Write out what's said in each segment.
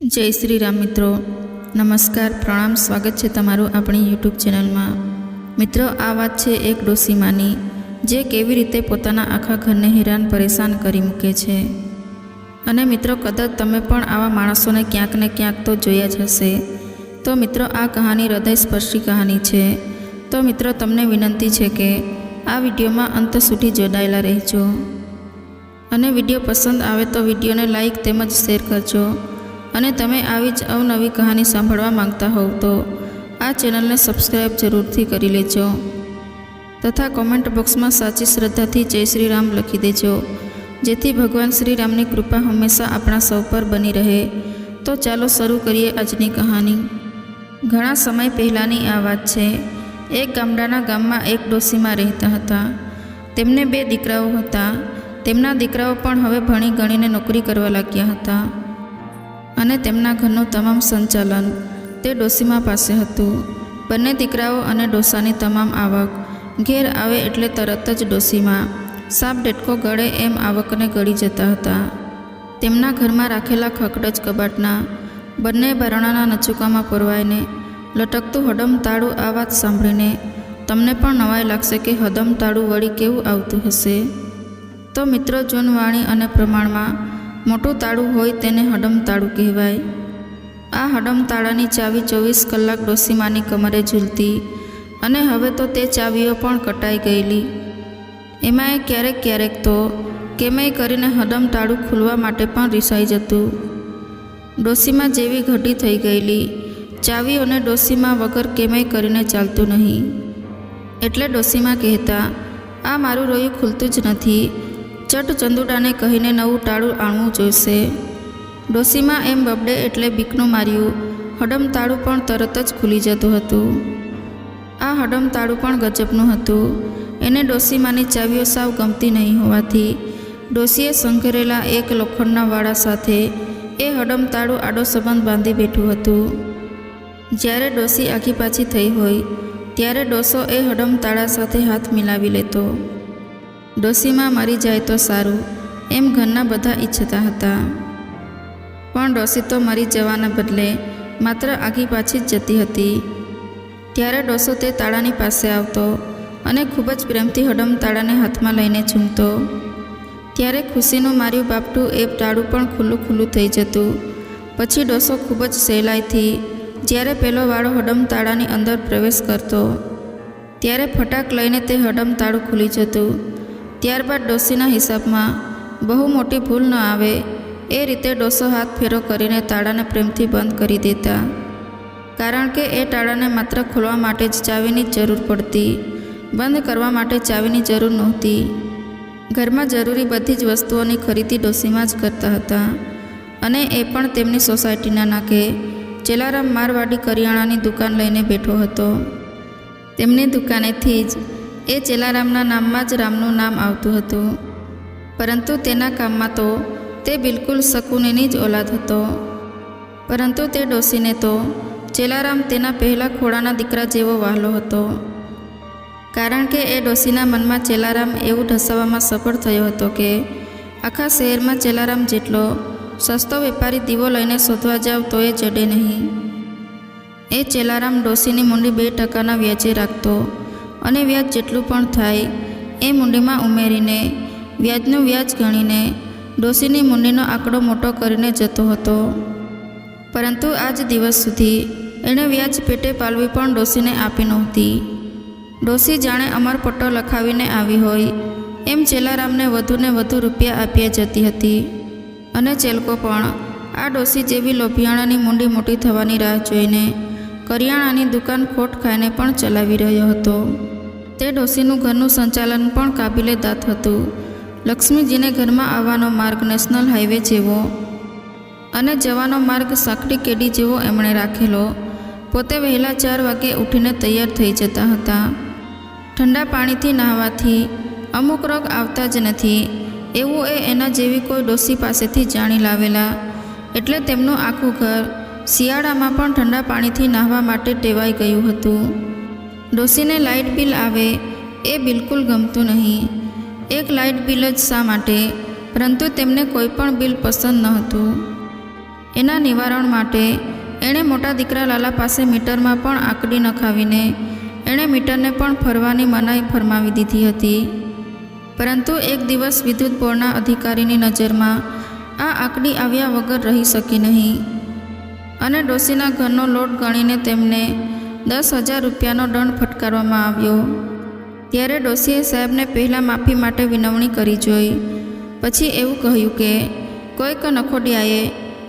जय श्री राम मित्रों, नमस्कार, प्रणाम। स्वागत है तमारू अपनी यूट्यूब चेनल में। मित्रों, आ बात है एक डोसी मानी जे केवी रीते पोताना आखा घर ने हैरान परेशान करी मूके छे। अने मित्रों, कदाच तमे पण आवा माणसोने क्यांक ने क्यांक तो जोया ज हशे। तो मित्रों, आ कहानी हृदयस्पर्शी कहानी है। तो मित्रों, तमने विनंती है कि आ विडियो में अंत सुधी जोडायेला रहेजो अने विडियो पसंद आवे तो विडियो ने लाइक तेमज शेर करजो। अने तमे आवी ज अवनवी कहानी सांभळवा मांगता होव तो आ चेनल ने सब्सक्राइब जरूरथी करी लेजो तथा कॉमेंट बॉक्स में साची श्रद्धाथी जय श्री राम लखी देजो, जेथी भगवान श्री रामनी कृपा हमेशा आपणा सौ पर बनी रहे। तो चालो शरू करिए आजनी कहानी। घणा समय पहेलानी आ वात छे। एक गामडाना गाममां एक डोसीमा रहता हता। तेमने बे दीकराओ हता। तेमना दीकराओ पण हवे भणी गणीने नौकरी करवा लाग्या हता अने तेमना घरનું તમામ સંચાલન તે ડોસીમા પાસે હતું। બંને દીકરાઓ અને ડોસાની તમામ આવક ઘેર આવે એટલે તરત જ ડોસીમા સાપ ડેટકો ગળે એમ આવકને ગળી જતા હતા। તેમના ઘરમાં રાખેલા ખકડજ કબાટના બંને બારણાના નચુકામાં પરવાઈને લટકતું હડમ તાળું આ વાત સાંભળીને તમને પણ નવાઈ લાગશે કે હદમ તાળું વળી કેવું આવતું હશે। તો મિત્રો, જૂનવાણી અને પ્રમાણમાં मोटू ताळू होय तेने हडम ताळू कहेवाय। आ हडम ताळानी चावी 24 कलाक डोसीमानी कमरे झूलती अने हवे तो ते चावीओ पण कटाई गयेली। एमांय क्यारेक क्यारेक तो केमय करीने हडम ताळू खूलवा माटे पण रिसाई जतुं। डोसीमा जेवी घटी थई गयेली। चावीओने डोसीमा वगर केमय करीने चालतुं नहीं। एटले डोसीमा कहेता, आ मारुं रोયું खूलतुं ज नथी। चट चंदुडाने कहीने नवुं टाळुं आणवुं जोईशे। डोसीमा एम बबडे एटले बीकनुं मार्युं हडम ताळुं पण तरत ज खूली जतुं हतुं। आ हडम ताळुं पण गजबनुं हतुं। एने डोसीमानी चावीओ साव गमती नहीं होवाथी डोसीए संघरेला एक लोखंडना वाळा साथे ए हडम ताळुं आडो संबंध बांधी बेठुं हतुं। ज्यारे डोसी आखी पाछी थई होय त्यारे डोसो ए हडम ताळा साथे हाथ मिलावी लेतो। डोसीमा मरी जाए तो सारूं एम घरना बधा इच्छता हता, पण डोसी तो मरी जवाना बदले मात्र आगी पाछी ज जती हती। त्यारे डोसो ते ताळानी पासे आवतो अने खूब ज प्रेमथी हडम ताळाने हाथमां लईने झूमतो। त्यारे खुशीनुं मार्युं बापटुं ए ताळुं पण खुल्लुं खुल्लुं थई जतुं। पछी डोसो खूब ज सहेलाईथी ज्यारे पेलो वाळो हडम ताळानी अंदर प्रवेश करतो त्यारे फटाक लईने ते हडम ताळुं खुली जतुं। त्यारबाद डोसीना हिसाब में बहु मोटी भूल न आवे ए रीते डोसो हाथ फेरो करीने ताळाने प्रेमथी बंद करी देता, कारण के ए ताळाने मात्र खोलवा माटे ज चावीनी जरूर पड़ती, बंद करवा माटे चावीनी जरूर नहोती। घरमां जरूरी बधी ज वस्तुओनी खरीदी डोसीमां ज करता हता अने ए पण तेमनी सोसायटीना नाके चेलाराम मारवाड़ी करियाणानी दुकान लईने बेठो हतो। तेमनी दुकानेथी ज ए चेलारामना नाममां ज रामनुं नाम आवतुं हतुं, परंतु तेना काममां तो ते बिलकुल शकुनीनी ज औलाद हतो। परंतु ते डोसीने तो चेलाराम तेना पहेला खोड़ाना दीकरा जेवो वहालो हतो, कारण के ए डोसीना मनमा चेलाराम एवुं ढसावामां सफળ थयो हतो के आखा शहेरमां चेलाराम जेटलो सस्तो वेपारी दीवो लईने शोधवा जाव तोय जडे नहीं। ए चेलाराम डोसीनी मूंडी 2% व्याजे राखतो अने व्याज जेटલું पण थाय ए मूंडीमां उमेरीने व्याजनुं व्याज गणीने डोसीनी मूंडीनो आंकड़ो मोटो करीने जतो हतो। परंतु आज दिवस सुधी एणे व्याज पेटे पालवी पण डोसीने आपी नहोती। डोसी जाणे अमरपट्टो लखावीने आवी होय एम चेलारामने वधुने वधु रूपिया आप्या जती हती अने चेलको पण आ डोसी जेवी लोभियाणानी मूंडी मोटी थवानी राह जोईने करियाणानी दुकान खोट खाईने पण चलावी रह्यो हतो। ते डोसीनुं घरनुं संचालन पण काबिले दात हतुं। लक्ष्मीजीने घरमां आववानो मार्ग नेशनल हाईवे जेवो अने जवानो मार्ग साकड़ी केडी जेवो एमणे राखेलो। पोते वहेला 4 वागे उठीने तैयार थई जता हता। ठंडा पाणीथी नहावाथी अमुक रोग आवता ज नथी एवुं ए एना जेवी कोई डोसी पासेथी जाणी लावेला। एटले तेमनुं आखुं घर शियाळामां पण ठंडा पाणीथी नहावा माटे टेवाई गयुं हतुं। डोसीने लाइट बिल आवे ए बिलकुल गमतुं नहीं। एक लाइट बिल ज शा माटे, परंतु तेमने कोईपण बिल पसंद न हतुं। એના નિવારણ માટે એણે મોટા દીકરા લાલા પાસે મીટરમાં પણ આંકડી નખાવીને એણે મીટરને પણ ફરવાની મનાઈ ફરમાવી દીધી હતી. પરંતુ એક દિવસ વિદ્યુત બોર્ડના અધિકારીની નજરમાં આ આંકડી આવ્યા વગર રહી શકી નહીં અને ડોશીના ઘરનો લોટ ગણીને તેમને 10,000 રૂપિયાનો દંડ ફટકારવામાં આવ્યો. ત્યારે ડોશીએ સાહેબને પહેલાં માફી માટે વિનવણી કરી જોઈ. પછી એવું કહ્યું કે કોઈક નખોડિયાએ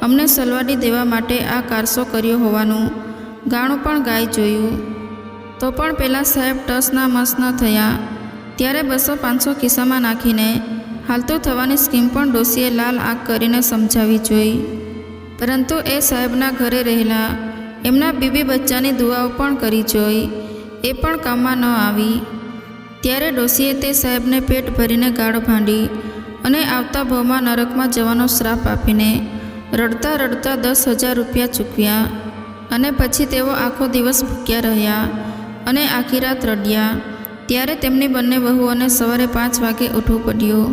અમને સલવાડી દેવા માટે આ કારસો કર્યો હોવાનું ગાણું પણ ગાઈ જોયું. તો પણ પેલા સાહેબ ટસના મસ ન થયા. ત્યારે 200-500 ખિસ્સામાં નાખીને હાલતું થવાની સ્કીમ પણ ડોશીએ લાલ આંખ કરીને સમજાવી જોઈ. પરંતુ એ સાહેબના ઘરે રહેલા એમના બીબી બચ્ચાની દુઆઓ પણ કરી જોઈ. એ પણ કામમાં ન આવી. ત્યારે ડોશીએ તે સાહેબને પેટ ભરીને ગાળો ભાંડી અને આવતા ભાવમાં નરકમાં જવાનો શ્રાપ આપીને રડતા રડતા 10,000 રૂપિયા ચૂકવ્યા. અને પછી તેઓ આખો દિવસ ભૂખ્યા રહ્યા અને આખી રાત રડ્યા. ત્યારે તેમની બંને વહુઓને સવારે 5 વાગે ઉઠવું પડ્યું.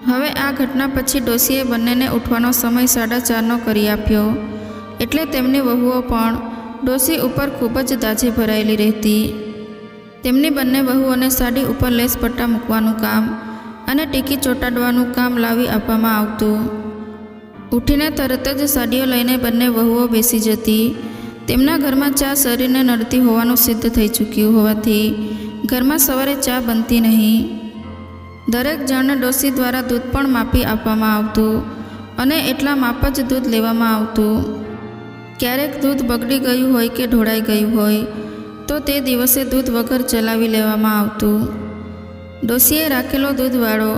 હવે આ ઘટના પછી ડોશીએ બંનેને ઉઠવાનો સમય 4:30નો કરી આપ્યો. એટલે તેમની વહુઓ પણ ડોશી ઉપર ખૂબ જ દાઝે ભરાયેલી રહેતી. તેમની બંને વહુઓને સાડી ઉપર લેસ પટ્ટા મૂકવાનું કામ અને ટીકી ચોંટાડવાનું કામ લાવી આપવામાં આવતું. ઉઠીને તરત જ સાડીઓ લઈને બંને વહુઓ બેસી જતી. તેમના ઘરમાં ચા શરીરને નડતી હોવાનું સિદ્ધ થઈ ચૂક્યું હોવાથી ઘરમાં સવારે ચા બનતી નહીં. દરેક જણને ડોશી દ્વારા દૂધ પણ માપી આપવામાં આવતું અને એટલા માપ જ દૂધ લેવામાં આવતું. ક્યારેક દૂધ બગડી ગયું હોય કે ઢોળાઈ ગયું હોય તો તે દિવસે દૂધ વગર ચલાવી લેવામાં આવતું. ડોશીએ રાખેલો દૂધવાળો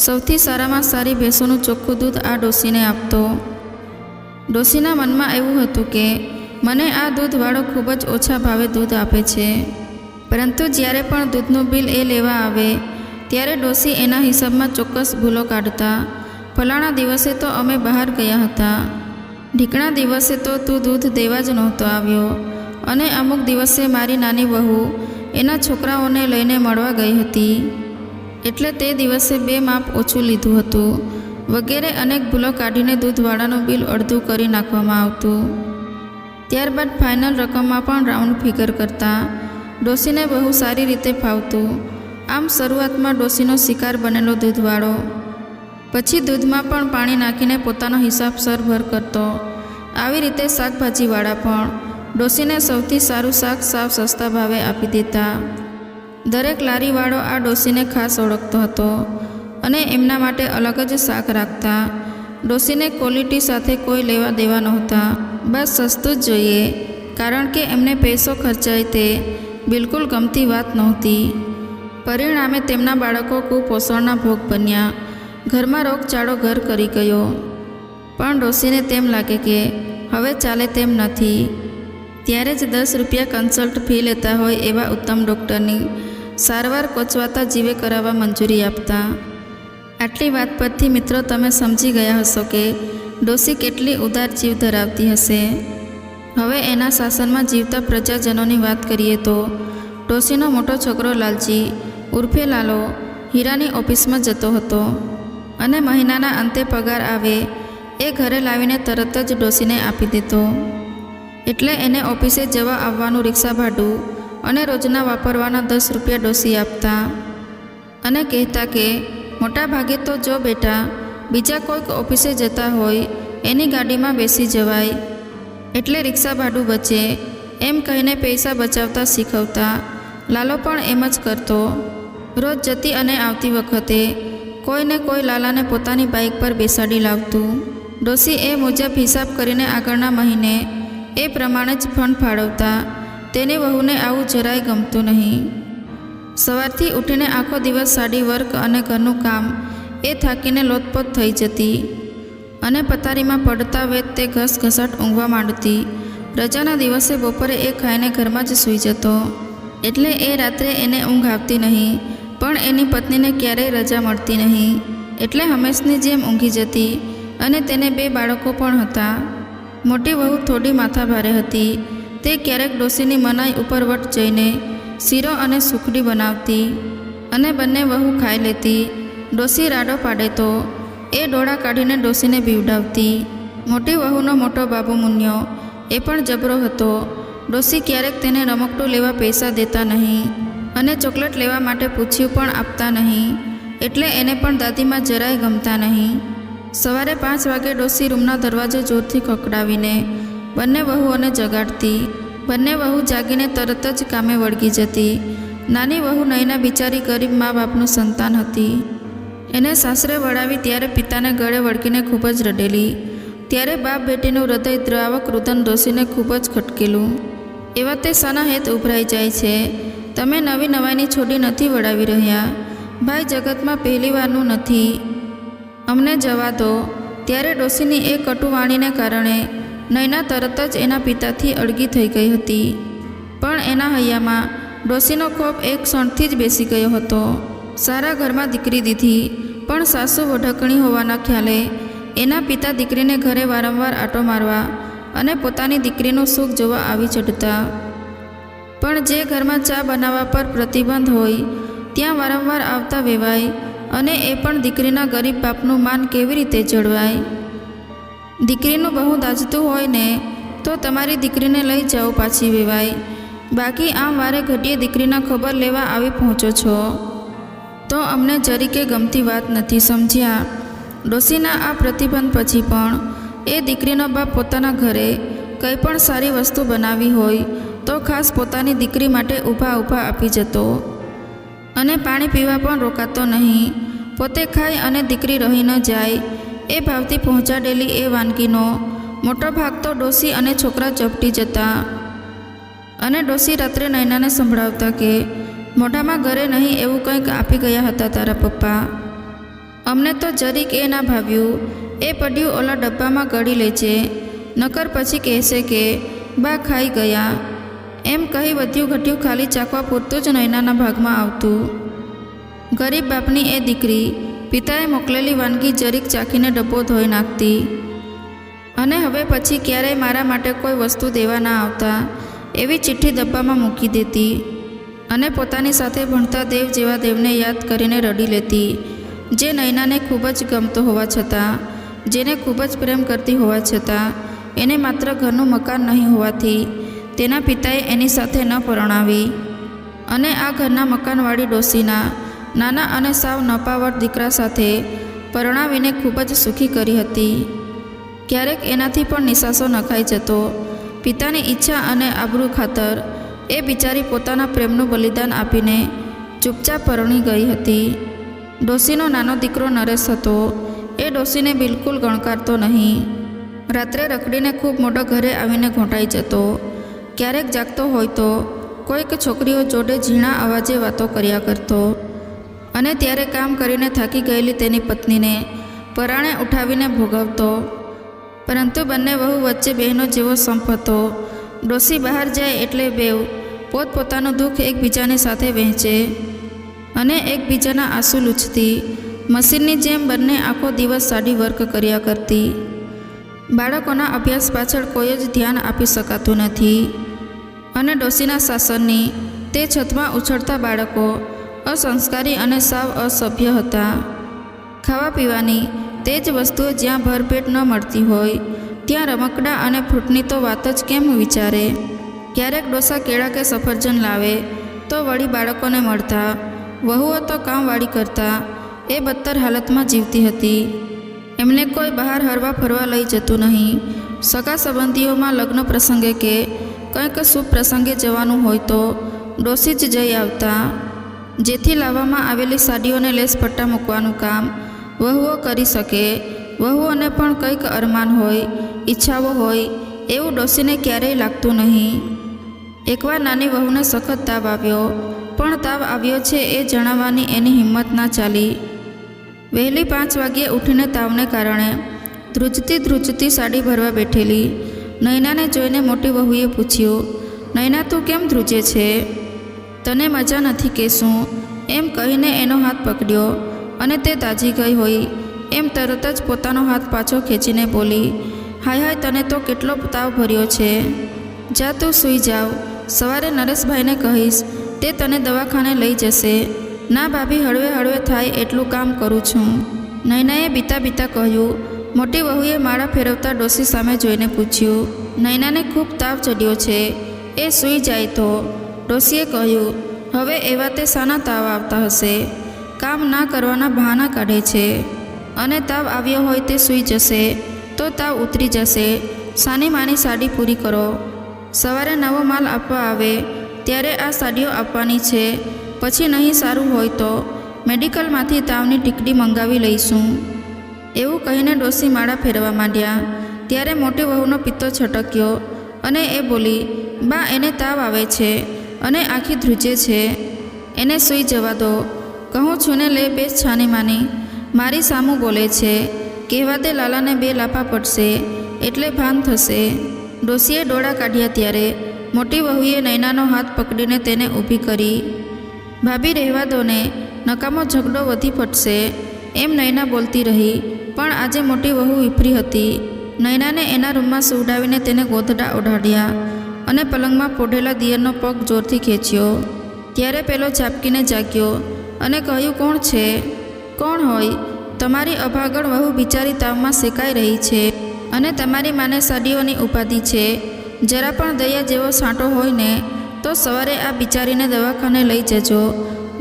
સૌથી સારામાં સારી ભેંસોનું ચોખ્ખું દૂધ આ ડોશીને આપતો. ડોશીના મનમાં એવું હતું કે મને આ દૂધવાળો ખૂબ જ ઓછા ભાવે દૂધ આપે છે. પરંતુ જ્યારે પણ દૂધનું બિલ એ લેવા આવે ત્યારે ડોશી એના હિસાબમાં ચોક્કસ ભૂલો કાઢતા. ફલાણા દિવસે તો અમે બહાર ગયા હતા, ઢીકણા દિવસે તો તું દૂધ દેવા જ નહોતો આવ્યો, અને અમુક દિવસે મારી નાની વહુ એના છોકરાઓને લઈને મળવા ગઈ હતી એટલે તે દિવસે 2 માપ ઓછું લીધું હતું વગેરે અનેક ભૂલો કાઢીને દૂધવાળાનું બિલ અડધું કરી નાખવામાં આવતું. ત્યારબાદ ફાઇનલ રકમમાં પણ રાઉન્ડ ફિગર કરતા. ડોશીને બહુ સારી રીતે ફાવતું. આમ શરૂઆતમાં ડોશીનો શિકાર બનેલો દૂધવાળો પછી દૂધમાં પણ પાણી નાખીને પોતાનો હિસાબ સરભર કરતો. આવી રીતે શાકભાજીવાળા પણ ડોશીને સૌથી સારું શાક સાવ સસ્તા ભાવે આપી દેતા. દરેક લારીવાળો આ ડોશીને ખાસ ઓળખતો હતો અને એમના માટે અલગ જ શાક રાખતા. ડોશીને ક્વોલિટી સાથે કોઈ લેવા દેવા નહોતા, બસ સસ્તું જ જોઈએ, કારણ કે એમને પૈસો ખર્ચાય તે બિલકુલ ગમતી વાત નહોતી. પરિણામે તેમના બાળકો કુપોષણના ભોગ બન્યા. ઘરમાં રોગચાળો ઘર કરી ગયો. પણ ડોશીને તેમ લાગે કે હવે ચાલે તેમ નથી. ત્યારે જ 10 રૂપિયા કન્સલ્ટ ફી લેતા હોય એવા ઉત્તમ ડૉક્ટરની સારવાર કોચવાતા જીવે કરાવવા મંજૂરી આપતા. આટલી વાત પરથી મિત્રો તમે સમજી ગયા હશો કે ડોશી કેટલી ઉદાર જીવ ધરાવતી હશે. હવે એના શાસનમાં જીવતા પ્રજાજનોની વાત કરીએ તો ડોશીનો મોટો છોકરો લાલજી ઉર્ફે લાલો હીરાની ઓફિસમાં જતો હતો અને મહિનાના અંતે પગાર આવે એ ઘરે લાવીને તરત જ ડોશીને આપી દેતો. એટલે એને ઓફિસે જવા આવવાનું રિક્ષા ભાડું અને રોજના વાપરવાના 10 રૂપિયા ડોશી આપતા અને કહેતા કે મોટા ભાગે તો જો બેટા બીજા કોઈક ઓફિસે જતા હોય એની ગાડીમાં બેસી જવાય એટલે રિક્ષા ભાડું બચે, એમ કહીને પૈસા બચાવતા શીખવતા. લાલો પણ એમ જ કરતો. રોજ જતી અને આવતી વખતે કોઈને કોઈ લાલાને પોતાની બાઇક પર બેસાડી લાવતું. ડોશી એ મુજબ હિસાબ કરીને આગળના મહિને એ પ્રમાણે જ ફંડ ફાળવતા. તેની વહુને આવું જરાય ગમતું નહીં. સવારથી ઉઠીને આખો દિવસ સાડી વર્ક અને ઘરનું કામ એ થાકીને લોથપોથ થઈ જતી અને પથારીમાં પડતા વેત તે ઘસઘસાટ ઊંઘવા માંડતી. રજાના દિવસે બપોરે એ ખાઈને ઘરમાં જ સૂઈ જતો એટલે એ રાત્રે એને ઊંઘ આવતી નહીં. પણ એની પત્નીને ક્યારેય રજા મળતી નહીં એટલે હંમેશની જેમ ઊંઘી જતી અને તેને 2 બાળકો પણ હતા. મોટી વહુ થોડી માથાભારે હતી. તે ક્યારેક ડોશીની મનાઈ ઉપર વટ જઈને શીરો અને સુખડી બનાવતી અને બંને વહુ ખાઈ લેતી. ડોશી રાડો પાડે તો એ ડોળા કાઢીને ડોશીને બીવડાવતી. મોટી વહુનો મોટો બાબુ મુન્યો એ પણ જબરો હતો. ડોસી ક્યારેક તેને રમકડું લેવા પૈસા દેતા નહીં અને ચોકલેટ લેવા માટે પૂછ્યું પણ આપતા નહીં, એટલે એને પણ દાદીમાં જરાય ગમતા નહીં. સવારે 5 વાગે ડોસી રૂમના દરવાજો જોરથી ખખડાવીને બંને વહુઓને જગાડતી. બંને વહુ જાગીને તરત જ કામે વળગી જતી. નાની વહુ નૈના બિચારી ગરીબ મા બાપનું સંતાન હતી. એને સાસરે વળાવી ત્યારે પિતાને ગળે વળગીને ખૂબ જ રડેલી. ત્યારે બાપ બેટીનું હૃદય દ્રાવક રુદન ડોસીને ખૂબ જ ખટકેલું. એવા તે સાના હેત ઉભરાઈ જાય છે. તમે નવી નવાઈની છોડી નથી વળાવી રહ્યા. ભાઈ જગતમાં પહેલી વારનું નથી. અમને જવા દો. ત્યારે ડોસીની એ કટુવાણીને કારણે નૈના તરત જ એના પિતાથી અળગી થઈ ગઈ હતી. પણ એના હૈયામાં ડોસીનો ખોફ એક ક્ષણથી જ બેસી ગયો હતો. સારા ઘરમાં દીકરી દીધી, પણ સાસુ વઢકણી હોવાના ખ્યાલે એના પિતા દીકરીને ઘરે વારંવાર આંટો મારવા અને પોતાની દીકરીનું સુખ જોવા આવી ચડતા. પણ જે ઘરમાં ચા બનાવવા પર પ્રતિબંધ હોય ત્યાં વારંવાર આવતા વેવાય, અને એ પણ દીકરીના ગરીબ બાપનું માન કેવી રીતે જળવાય? દીકરીનું બહુ દાજતું હોય ને તો તમારી દીકરીને લઈ જાઓ પાછી વેવાય. બાકી આમ વારે ઘડીએ દીકરીના ખબર લેવા આવી પહોંચો છો તો અમને જરીકે ગમતી વાત નથી, સમજ્યા? ડોસીના આ પ્રતિબંધ પછી પણ એ દીકરીનો બાપ પોતાના ઘરે કંઈ પણ સારી વસ્તુ બનાવી હોય તો ખાસ પોતાની દીકરી માટે ઊભા આપી જતો, અને પાણી પીવા પણ રોકાતો નહીં. પોતે ખાય અને દીકરી રહી ન જાય એ ભાવથી પહોંચાડેલી એ વાનગીનો મોટો ભાગ તો ડોસી અને છોકરા ચપટી જતા. અને ડોસી રાત્રે નૈનાને સંભળાવતા કે મોઢામાં ઘરે નહીં એવું કંઈક આપી ગયા હતા તારા પપ્પા. અમને તો જરીક એ ના ભાવ્યું. એ પડ્યું ઓલા ડબ્બામાં ગળી લેજે, નકર પછી કહેશે કે બા ખાઈ ગયા. એમ કહી વધ્યું ઘટ્યું ખાલી ચાખવા પૂરતું જ નૈનાના ભાગમાં આવતું. ગરીબ બાપની એ દીકરી પિતાએ મોકલેલી વાનગી જરીક ચાખીને ડબ્બો ધોઈ નાખતી. અને હવે પછી ક્યારેય મારા માટે કોઈ વસ્તુ દેવા ના આવતા એવી ચિઠ્ઠી ડબ્બામાં મૂકી દેતી. અને પોતાની સાથે ભણતા દેવ જેવા દેવને યાદ કરીને રડી લેતી, જે નૈનાને ખૂબ જ ગમતો હોવા છતાં, જેને ખૂબ જ પ્રેમ કરતી હોવા છતાં એને માત્ર ઘરનું મકાન નહીં હોવાથી તેના પિતાએ એની સાથે ન પરણાવી. અને આ ઘરના મકાનવાળી ડોસીના નાના અને સાવ નપાવટ દીકરા સાથે પરણાવીને ખૂબ જ સુખી કરી હતી. ક્યારેક એનાથી પણ નિસાસો નખાઈ જતો. પિતાની ઈચ્છા અને આબરૂ ખાતર એ બિચારી પોતાના પ્રેમનું બલિદાન આપીને ચૂપચાપ પરણી ગઈ હતી. ડોસીનો નાનો દીકરો નરેશ હતો. એ ડોસીને બિલકુલ ગણકારતો નહીં. રાત્રે રખડીને ખૂબ મોટો ઘરે આવીને ઘોંટાઈ જતો. ક્યારેક જાગતો હોય તો કોઈક છોકરીઓ જોડે ઝીણા અવાજે વાતો કર્યા કરતો. અને ત્યારે કામ કરીને થાકી ગયેલી તેની પત્નીને પરાણે ઉઠાવીને ભોગવતો. પરંતુ બંને વહુ વચ્ચે બહેનો જેવો સંપ હતો. ડોસી બહાર જાય એટલે બેવ પોતપોતાનું દુઃખ એકબીજાની સાથે વહેંચે અને એકબીજાના આંસુ લૂછતી. મશીનની જેમ બંને આખો દિવસ સાડી વર્ક કર્યા કરતી. બાળકોના અભ્યાસ પાછળ કોઈ જ ધ્યાન આપી શકાતું નથી. અને ડોસીના શાસનની તે છતમાં ઉછળતા બાળકો અસંસ્કારી અને સાવ અસભ્ય હતા. ખાવા પીવાની તે જ વસ્તુઓ જ્યાં ભરપેટ ન મળતી હોય ત્યાં રમકડા અને ફ્રૂટની તો વાત જ કેમ વિચારે. ક્યારેક ડોસા કેળા કે સફરજન લાવે તો વળી બાળકોને મળતા. વહુઓ તો કામવાળી કરતા. એ બદતર હાલતમાં જીવતી હતી. એમને કોઈ બહાર હરવા ફરવા લઈ જતું નહીં. સગા સંબંધીઓમાં લગ્ન પ્રસંગે કે કંઈક શુભ પ્રસંગે જવાનું હોય તો ડોસી જ જઈ આવતા. જેથી લાવવામાં આવેલી સાડીઓને લેસ પટ્ટા મૂકવાનું કામ વહુઓ કરી શકે. વહુઓને પણ કંઈક અરમાન હોય, ઈચ્છાઓ હોય એવું ડોસીને ક્યારેય લાગતું નહીં. એકવાર નાની વહુને સખત તાવ આવ્યો, પણ તાવ આવ્યો છે એ જણાવવાની એની હિંમત ના ચાલી. વહેલી 5 વાગ્યે ઉઠીને તાવને કારણે ધ્રુજતી સાડી ભરવા બેઠેલી નૈનાને જોઈને મોટી વહુએ પૂછ્યું, નૈના તું કેમ ધ્રુજે છે? તને મજા નથી કે શું? એમ કહીને એનો હાથ પકડ્યો અને તે દાઝી ગઈ હોય એમ તરત જ પોતાનો હાથ પાછો ખેંચીને બોલી, હાય હાય તને તો કેટલો તાવ ભર્યો છે. જા તું સૂઈ જાવ. સવારે નરેશભાઈને કહીશ, તે તને દવાખાને લઈ જશે. ના ભાભી, હળવે હળવે થાય એટલું કામ કરું છું. નૈનાએ બીતા કહ્યું, મોટી વહુએ માળા ફેરવતા ડોસી સામે જોઈને પૂછ્યું, નૈનાને ખૂબ તાવ ચડ્યો છે, એ સૂઈ જાય તો? ડોસીએ કહ્યું, હવે એવા તે શાના તાવ આવતા હશે? કામ ના કરવાના બહાના કાઢે છે, અને તાવ આવ્યો હોય તે સૂઈ જશે તો તાવ ઉતરી જશે. સાની માની સાડી પૂરી કરો. સવારે નવો માલ આપવા આવે ત્યારે આ સાડીઓ આપવાની છે. પછી નહીં સારું હોય તો મેડિકલમાંથી તાવની ટીકડી મંગાવી લઈશું. એવું કહીને ડોસી માળા ફેરવા માંડ્યા. ત્યારે મોટી વહુનો પિત્તો છટક્યો અને એ બોલી, બા, એને તાવ આવે છે અને આખી ધ્રુજે છે, એને સૂઈ જવા દો. કહું છું ને, લે બેસ છાની માની. મારી સામું બોલે છે. કહેવા દે લાલાને 2 લાપા પડશે એટલે ભાન થશે. ડોસીએ ડોળા કાઢ્યા ત્યારે મોટી વહુએ નૈનાનો હાથ પકડીને તેને ઊભી કરી. ભાભી, રહેવા દો ને, નકામો ઝઘડો વધી પડશે, એમ નૈના બોલતી રહી. પણ આજે મોટી વહુ વિફરી હતી. નૈનાને એના રૂમમાં સુવડાવીને તેને ગોધડા ઓઢાડ્યા અને પલંગમાં પોઢેલા દિયરનો પગ જોરથી ખેંચ્યો. ત્યારે પેલો ઝાપકીને જાગ્યો અને કહ્યું, કોણ છે? કોણ હોય? તમારી અભાગણ વહુ બિચારી તાવમાં શેકાઈ રહી છે અને તમારી માને સાડીઓની ઉપાધિ છે. જરા પણ દયા જેવો સાંટો હોય ને તો સવારે આ બિચારીને દવાખાને લઈ જજો,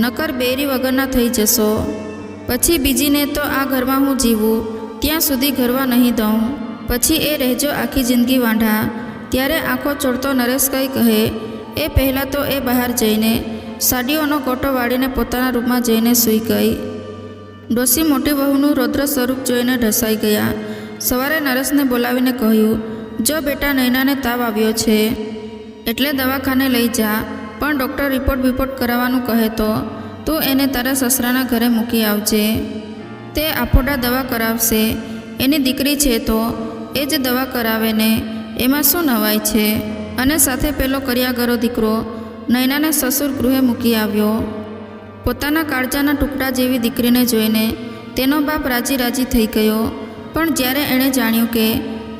નકર બેરી વગરના થઈ જશો. પછી બીજીને તો આ ઘરમાં હું જીવું ત્યાં સુધી ઘરવા નહીં દઉં. પછી એ રહેજો આખી જિંદગી વાંઢા. ત્યારે આંખો ચોળતો નરેશ કંઈ કહે એ પહેલાં તો એ બહાર જઈને સાડીઓનો કોટો વાળીને પોતાના રૂમમાં જઈને સૂઈ ગઈ. ડોસી મોટી વહુનું રૌદ્ર સ્વરૂપ જોઈને ઢસાઈ ગયા. સવારે નરેશને બોલાવીને કહ્યું, જો બેટા, નૈનાને તાવ આવ્યો છે એટલે દવાખાને લઈ જા, પણ ડૉક્ટર રિપોર્ટ કરાવવાનું કહે તો તું એને તારા સસરાના ઘરે મૂકી આવજે. તે આફોડા દવા કરાવશે. એની દીકરી છે તો એ જ દવા કરાવે ને, એમાં શું નવાઈ છે? અને સાથે પેલો કર્યાગરો દીકરો નૈનાને સસુર ગૃહે મૂકી આવ્યો. પોતાના કાળજાના ટુકડા જેવી દીકરીને જોઈને તેનો બાપ રાજી થઈ ગયો. પણ જ્યારે એણે જાણ્યું કે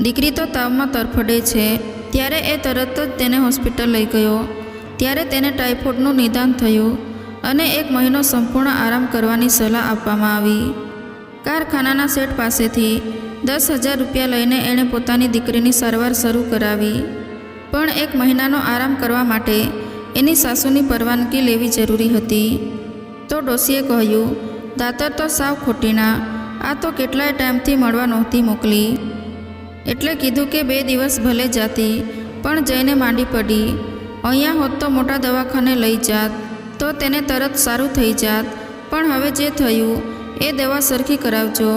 દીકરી તો તાવમાં તરફડે છે ત્યારે એ તરત જ તેને હોસ્પિટલ લઈ ગયો. ત્યારે તેને ટાઇફોઇડનું નિદાન થયું અને 1 મહિનો સંપૂર્ણ આરામ કરવાની સલાહ આપવામાં આવી. કારખાનાના શેઠ પાસેથી 10,000 રૂપિયા લઈને એણે પોતાની દીકરીની સારવાર શરૂ કરાવી. પણ 1 મહિનાનો આરામ કરવા માટે એની સાસુની પરવાનગી લેવી જરૂરી હતી. તો ડોસીએ કહ્યું, દાતર તો સાવ ખોટીના, આ તો કેટલાય ટાઈમથી મળવા નહોતી મોકલી, એટલે કીધું કે 2 દિવસ ભલે જાતી, પણ જઈને માંડી પડી. અહીંયા હોત તો મોટા દવાખાને લઈ જાત તો તેને તરત સારું થઈ જાત. પણ હવે જે થયું એ દવા સરખી કરાવજો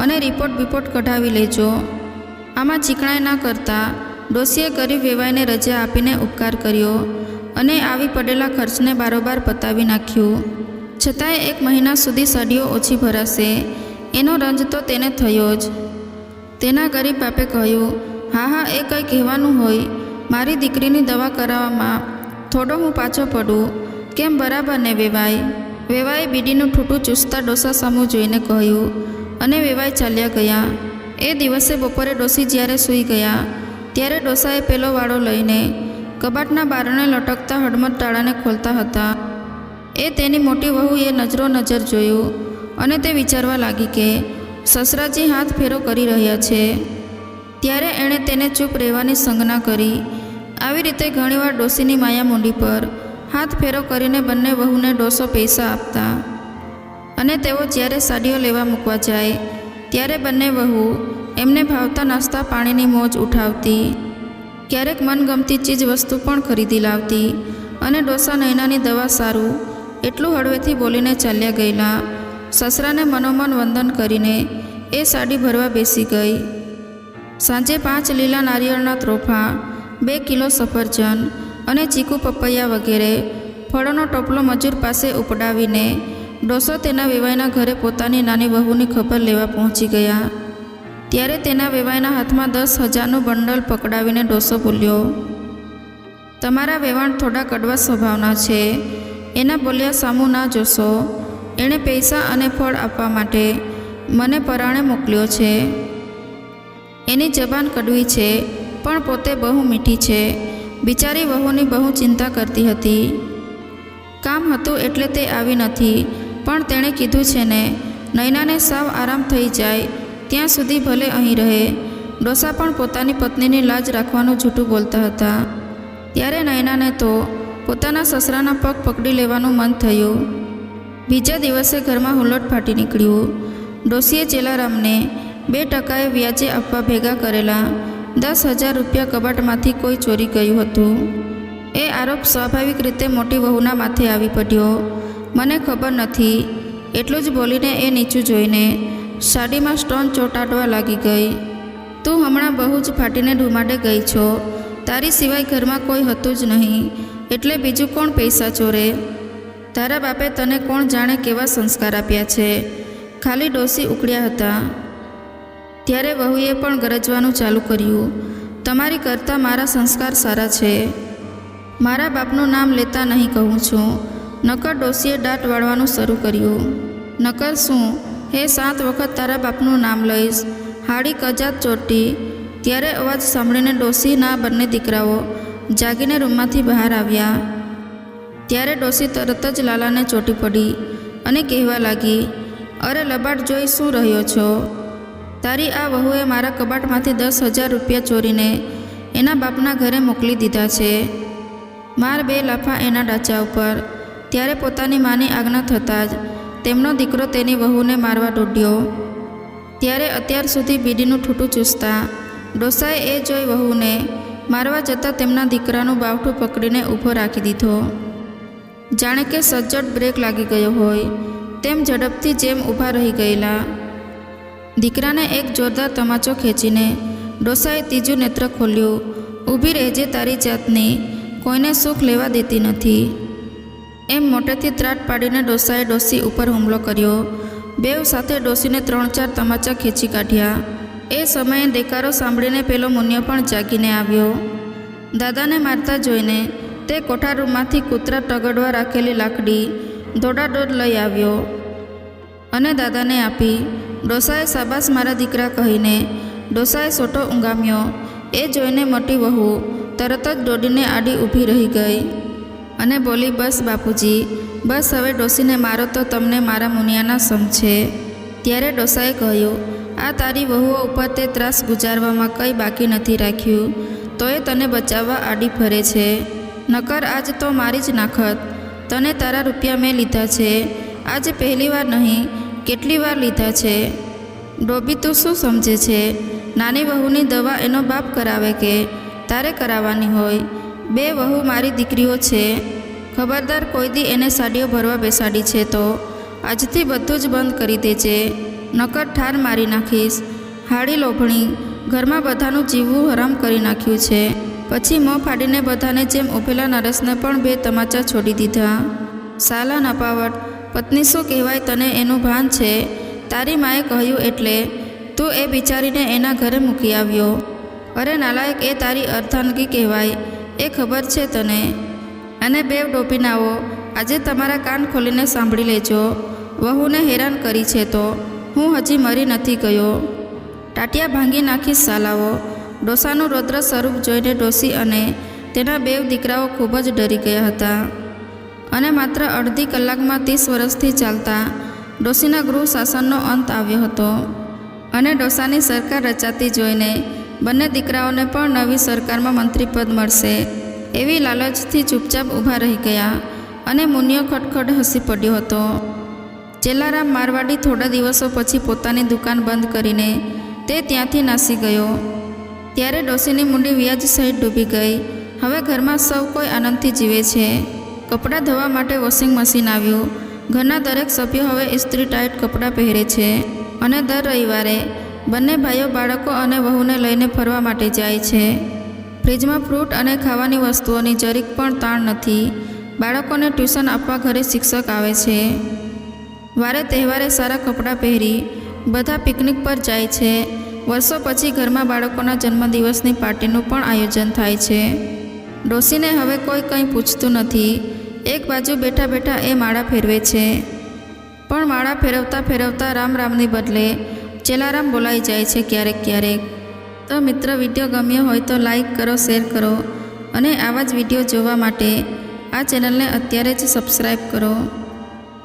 અને રિપોર્ટ કઢાવી લેજો. આમાં ચીકણાઈ ના કરતા ડોસીએ ગરીબ વેવાઈને રજા આપીને ઉપકાર કર્યો અને આવી પડેલા ખર્ચને બારોબાર પતાવી નાખ્યું. છતાંય 1 મહિના સુધી સાડીઓ ઓછી ભરાશે એનો રંજ તો તેને થયો જ. તેના ગરીબ બાપે કહ્યું, હા, એ કંઈ કહેવાનું હોય, મારી દીકરીની દવા કરાવવામાં થોડો હું પાછો પડું, કેમ બરાબર ને વેવાઈ? વેવાએ બીડીનું ઠૂઠું ચૂસતા ડોસા સામું જોઈને કહ્યું અને વેવાઈ ચાલ્યા ગયા. એ દિવસે બપોરે ડોસી જ્યારે સૂઈ ગયા ત્યારે ડોસાએ પેલો વાળો લઈને કબાટના બારણે લટકતા હડમત તાળાને ખોલતા હતા. એ તેની મોટી વહુએ નજર જોયું અને તે વિચારવા લાગી કે સસરાજી હાથ ફેરો કરી રહ્યા છે. ત્યારે એણે તેને ચૂપ રહેવાની સંજ્ઞા કરી. આવી રીતે ઘણીવાર ડોસીની માયા મૂંડી પર હાથ ફેરો કરીને બંને વહુને ડોસો પૈસા આપતા અને તેઓ જ્યારે સાડીઓ લેવા મૂકવા જાય ત્યારે બંને વહુ એમને ભાવતા નાસ્તા પાણીની મોજ ઉઠાવતી. ક્યારેક મનગમતી ચીજ વસ્તુ પણ ખરીદી લાવતી અને ડોસા નૈનાની દવા સારું એટલું હળવેથી બોલીને ચાલ્યા ગયેલા. સસરાને મનોમન વંદન કરીને એ સાડી ભરવા બેસી ગઈ. સાંજે 5 લીલા નારિયેળના ત્રોફા, 2 કિલો સફરજન અને ચીકુ પપૈયા વગેરે ફળોનો ટોપલો મજૂર પાસે ઉપડાવીને ડોસો તેના વેવાઈના ઘરે પોતાની નાની વહુની ખબર લેવા પહોંચી ગયા. ત્યારે તેના વેવાઈના હાથમાં 10,000નું બંડલ પકડાવીને ડોસો બોલ્યો, તમારા વેવાણ થોડા કડવા સ્વભાવના છે, એના બોલ્યા સામું ના જોશો. એણે પૈસા અને ફળ આપવા માટે મને પરાણે મોકલ્યો છે. એની જબાન કડવી છે પણ પોતે બહુ મીઠી છે. બિચારી વહુની બહુ ચિંતા કરતી હતી. કામ હતું એટલે તે આવી નથી, પણ તેણે કીધું છે ને, નૈનાને સાવ આરામ થઈ જાય ત્યાં સુધી ભલે અહીં રહે. ડોસા પણ પોતાની પત્નીની લાજ રાખવાનું જૂઠું બોલતા હતા. ત્યારે નયનાને તો પોતાના સસરાના પગ પકડી લેવાનું મન થયું. બીજા દિવસે ઘરમાં હુલ્લડ ફાટી નીકળ્યું. ડોશીએ ચેલારામને 2% વ્યાજે આપવા ભેગા કરેલા 10,000 રૂપિયા કબાટમાંથી કોઈ ચોરી ગયું હતું. એ આરોપ સ્વાભાવિક રીતે મોટી વહુના માથે આવી પડ્યો. મને ખબર નથી, એટલું જ બોલીને એ નીચું જોઈને સાડીમાં સ્ટોન ચોંટાડવા લાગી ગઈ. તું હમણાં બહુ જ ફાટીને ધુમાડે ગઈ છો. તારી સિવાય ઘરમાં કોઈ હતું જ નહીં, એટલે બીજું કોણ પૈસા ચોરે? તારા બાપે તને કોણ જાણે કેવા સંસ્કાર આપ્યા છે. ખાલી ડોસી ઉકળ્યા હતા. ત્યારે વહુએ પણ ગરજવાનું ચાલુ કર્યું. તમારી કરતાં મારા સંસ્કાર સારા છે. મારા બાપનું નામ લેતા નહીં કહું છું. નકર ડોસીએ દાંત વાળવાનું શરૂ કર્યું. નકર શું? હે 7 વખત તારા બાપનું નામ લઈશ. હાડી કજાત ચોટી. ત્યારે અવાજ સાંભળીને ડોસીના બંને દીકરાઓ જાગીને રૂમમાંથી બહાર આવ્યા. ત્યારે ડોસી તરત જ લાલાને ચોંટી પડી અને કહેવા લાગી, અરે લબાડ જોઈ શું રહ્યો છો? તારી આ વહુએ મારા કબાટમાંથી 10,000 રૂપિયા ચોરીને એના બાપના ઘરે મોકલી દીધા છે. માર 2 લાફા એના ડાચા ઉપર. ત્યારે પોતાની માની આજ્ઞા થતાં જ તેમનો દીકરો તેની વહુને મારવા દોડ્યો. ત્યારે અત્યાર સુધી બીડીનું ઠૂઠું ચૂસતા ડોસાએ એ જોઈ વહુને મારવા જતાં તેમના દીકરાનું બાવઠું પકડીને ઊભો રાખી દીધો. જાણે કે સજ્જડ બ્રેક લાગી ગયો હોય તેમ ઝડપથી જેમ ઊભા રહી ગયેલા. દીકરાને એક જોરદાર તમાચો ખેંચીને ડોસાએ ત્રીજું નેત્ર ખોલ્યું. ઊભી રહેજે તારી જાતની, કોઈને સુખ લેવા દેતી નથી. એમ મોટેથી ત્રાટ પાડીને ડોસાએ ડોસી ઉપર હુમલો કર્યો. બેવ સાથે ડોસીને 3-4 તમાચા ખેંચી કાઢ્યા. એ સમયે દેકારો સાંભળીને પેલો મુનિયો પણ જાગીને આવ્યો. દાદાને મારતા જોઈને તે કોઠારૂમમાંથી કૂતરા ટગડવા રાખેલી લાકડી દોડાદોડ લઈ આવ્યો અને દાદાને આપી. ડોસાએ શાબાશ મારા દીકરા કહીને ડોસાએ સોટો ઊંઘામ્યો. એ જોઈને મોટી વહુ તરત જ દોડીને આડી ઊભી રહી ગઈ અને બોલી, બસ બાપુજી, બસ હવે ડોસીને મારો તો તમને મારા મુનિયાના સમ છે. ત્યારે ડોસાએ કહ્યું, આ તારી વહુઓ ઉપર તે ત્રાસ ગુજારવામાં કંઈ બાકી નથી રાખ્યું, તોય તને બચાવવા આડી ફરે છે. નકર આજ તો મારી જ નાખત. તને તારા રૂપિયા મેં લીધા છે. આજ પહેલી વાર નહીં, કેટલી વાર લીધા છે. ડોબી તું શું સમજે છે? નાની વહુની દવા એનો બાપ કરાવે કે તારે કરાવવાની હોય? 2 વહુ મારી દીકરીઓ છે. ખબરદાર કોઈ દી એને સાડીઓ ભરવા બેસાડી છે તો આજથી બધું જ બંધ કરી દેજે, નકર ઠાર મારી નાખીશ. હાડી લોભણી, ઘરમાં બધાનું જીવવું હરામ કરી નાખ્યું છે. પછી મોં ફાડીને બધાને જેમ ઊભેલા નરેશને પણ 2 તમાચા છોડી દીધા. સાલા નપાવટ, પત્ની શું કહેવાય તને એનું ભાન છે? તારી માએ કહ્યું એટલે તું એ બિચારીને એના ઘરે મૂકી આવ્યો. અરે નાલાયક, એ તારી અર્ધાંગી કહેવાય, એ ખબર છે તને? અને 2 ડોપીનાઓ, આજે તમારા કાન ખોલીને સાંભળી લેજો. વહુને હેરાન કરી છે તો હું હજી મરી નથી ગયો. ટાટિયા ભાંગી નાખીશ સાલાઓ. ડોસાનું રૌદ્ર સ્વરૂપ જોઈને ડોસી અને તેના 2 દીકરાઓ ખૂબ જ ડરી ગયા હતા. અને માત્ર અડધી કલાકમાં 30 વર્ષથી ચાલતા ડોસીના ગૃહ શાસનનો અંત આવ્યો હતો. અને ડોસાની સરકાર રચાતી જોઈને બંને દીકરાઓને પણ નવી સરકારમાં મંત્રીપદ મળશે એવી લાલચથી ચૂપચાપ ઊભા રહી ગયા. અને મુનિયો ખડખડ હસી પડ્યો હતો. ચેલારામ મારવાડી થોડા દિવસો પછી પોતાની દુકાન બંધ કરીને તે ત્યાંથી નાસી ગયો. ત્યારે ડોસીની મૂંડી વ્યાજ સહિત ડૂબી ગઈ. હવે ઘરમાં સૌ કોઈ આનંદથી જીવે છે. કપડાં ધોવા માટે વોશિંગ મશીન આવ્યું. ઘરના દરેક સભ્યો હવે ઇસ્ત્રી ટાઈટ કપડાં પહેરે છે. અને દર રવિવારે બંને ભાઈઓ બાળકો અને વહુને લઈને ફરવા માટે જાય છે. ફ્રીજમાં ફ્રૂટ અને ખાવાની વસ્તુઓની જરીક પણ તાણ નથી. બાળકોને ટ્યુશન આપવા ઘરે શિક્ષક આવે છે. વારે તહેવારે સારા કપડાં પહેરી બધા પિકનિક પર જાય છે. વર્ષો પછી ઘરમાં બાળકોના જન્મદિવસની પાર્ટીનું પણ આયોજન થાય છે. ડોસીને હવે કોઈ કંઈ પૂછતું નથી. એક બાજુ બેઠા બેઠા એ માળા ફેરવે છે. પણ માળા ફેરવતા ફેરવતા રામ રામની બદલે ચેલારામ બોલાઈ જાય છે ક્યારેક ક્યારેક. તો મિત્ર, વિડીયો ગમ્યો હોય તો લાઈક કરો, શેર કરો અને આવા જ વિડીયો જોવા માટે આ ચેનલને અત્યારે જ સબસ્ક્રાઈબ કરો.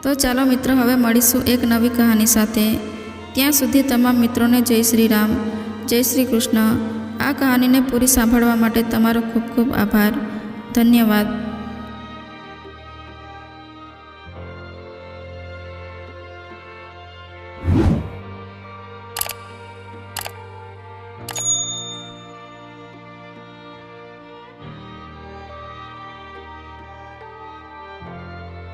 તો ચાલો મિત્રો, હવે મળીશું એક નવી કહાની સાથે. ત્યાં સુધી તમામ મિત્રોને જય શ્રી રામ, જય શ્રી કૃષ્ણ. આ કહાનીને પૂરી સાંભળવા માટે તમારો ખૂબ ખૂબ આભાર. ધન્યવાદ.